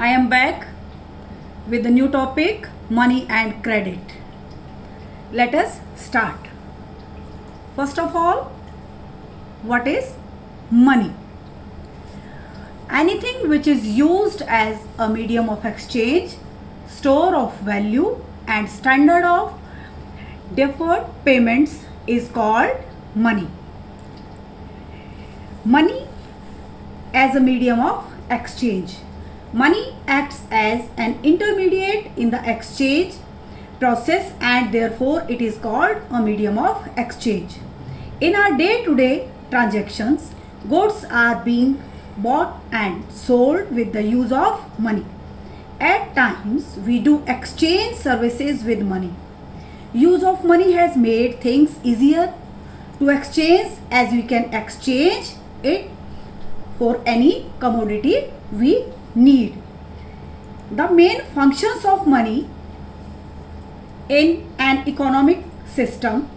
I am back with the new topic, money and credit. Let us start. First of all, what is money? Anything which is used as a medium of exchange, store of value and standard of deferred payments is called money. Money as a medium of exchange. Money acts as an intermediate in the exchange process and therefore it is called a medium of exchange. In our day-to-day transactions, goods are being bought and sold with the use of money. At times, we do exchange services with money. Use of money has made things easier to exchange as we can exchange it for any commodity we need. The main functions of money in an economic system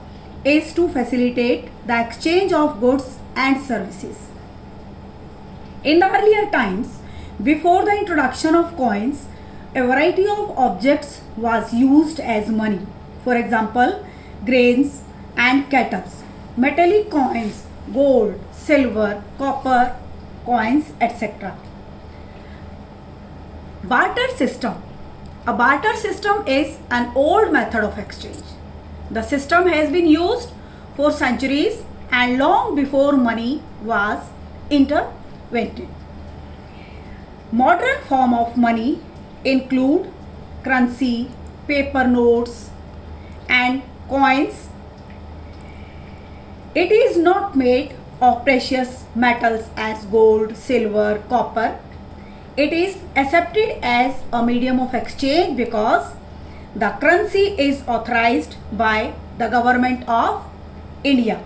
is to facilitate the exchange of goods and services. In the earlier times, before the introduction of coins, a variety of objects was used as money. For example, grains and cattle, metallic coins, gold, silver, copper, coins, etc. Barter system. A barter system is an old method of exchange. The system has been used for centuries and long before money was invented. Modern form of money include currency, paper notes and coins. It is not made of precious metals as gold, silver, copper. It is accepted as a medium of exchange because the currency is authorized by the government of India.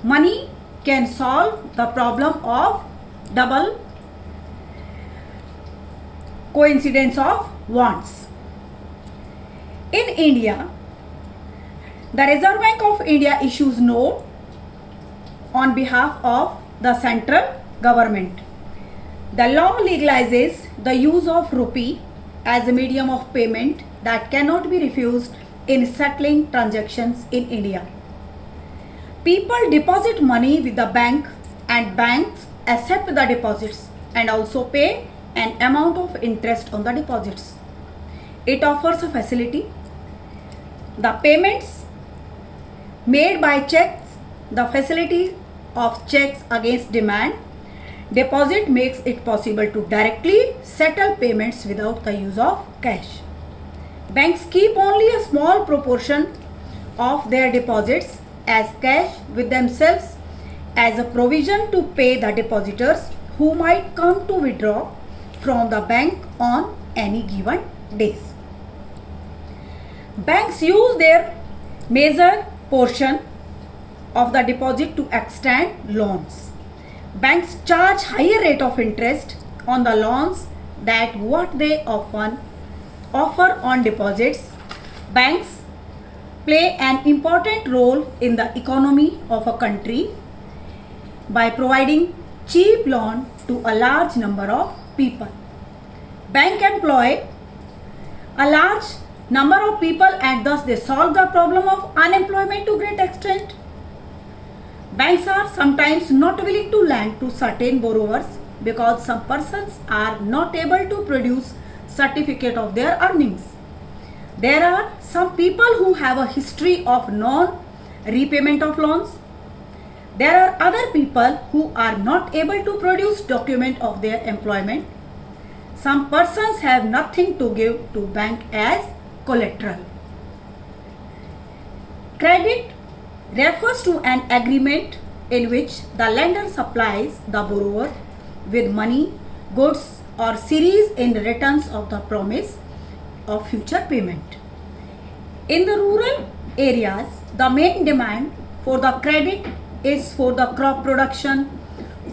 Money can solve the problem of double coincidence of wants. In India, the Reserve Bank of India issues note on behalf of the central government. The law legalizes the use of rupee as a medium of payment that cannot be refused in settling transactions in India. People deposit money with the bank and banks accept the deposits and also pay an amount of interest on the deposits. It offers a facility. The payments made by checks, the facility of checks against demand deposit makes it possible to directly settle payments without the use of cash. Banks keep only a small proportion of their deposits as cash with themselves as a provision to pay the depositors who might come to withdraw from the bank on any given days. Banks use their major portion of the deposit to extend loans. Banks charge higher rate of interest on the loans than what they often offer on deposits. Banks play an important role in the economy of a country by providing cheap loan to a large number of people. Bank employ a large number of people and thus they solve the problem of unemployment to great extent. Banks are sometimes not willing to lend to certain borrowers because some persons are not able to produce certificate of their earnings. There are some people who have a history of non-repayment of loans. There are other people who are not able to produce document of their employment. Some persons have nothing to give to bank as collateral. Credit refers to an agreement in which the lender supplies the borrower with money, goods or series in returns of the promise of future payment. In the rural areas, the main demand for the credit is for the crop production.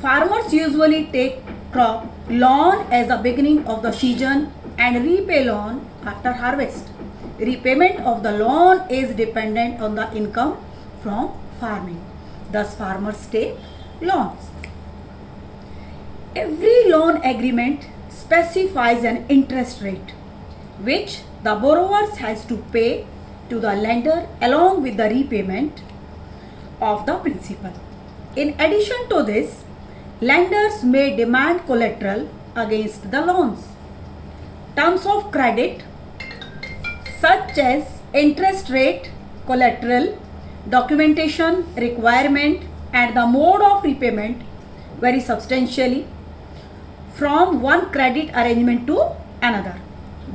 Farmers usually take crop loan as the beginning of the season and repay loan after harvest. Repayment of the loan is dependent on the income from farming. Thus, farmers take loans. Every loan agreement specifies an interest rate which the borrowers has to pay to the lender along with the repayment of the principal. In addition to this, lenders may demand collateral against the loans. Terms of credit such as interest rate, collateral, documentation requirement and the mode of repayment vary substantially from one credit arrangement to another.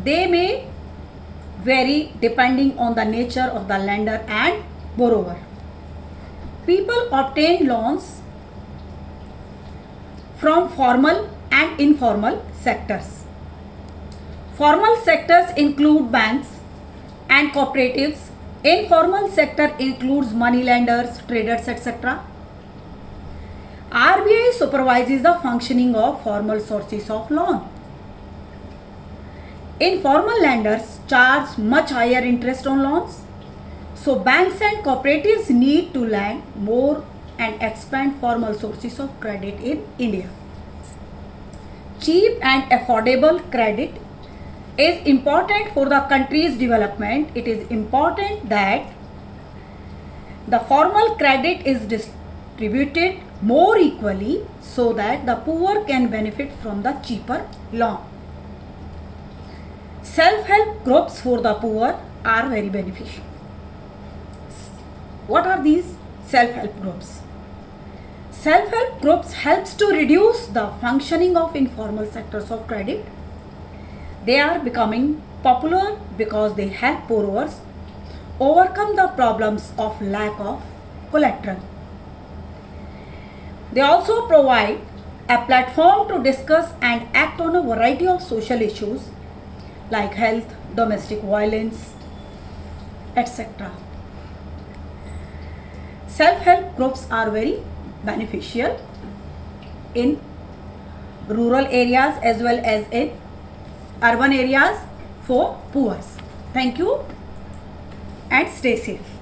They may vary depending on the nature of the lender and borrower. People obtain loans from formal and informal sectors. Formal sectors include banks and cooperatives. Informal sector includes money lenders, traders, etc. RBI supervises the functioning of formal sources of loan. Informal lenders charge much higher interest on loans. So banks and cooperatives need to lend more and expand formal sources of credit in India. Cheap and affordable credit is important for the country's development. It is important that the formal credit is distributed more equally so that the poor can benefit from the cheaper loan. Self-help groups for the poor are very beneficial. What are these self-help groups? Self-help groups helps to reduce the functioning of informal sectors of credit. They are becoming popular because they help borrowers overcome the problems of lack of collateral. They also provide a platform to discuss and act on a variety of social issues like health, domestic violence, etc. Self-help groups are very beneficial in rural areas as well as in urban areas for poor. Thank you and stay safe.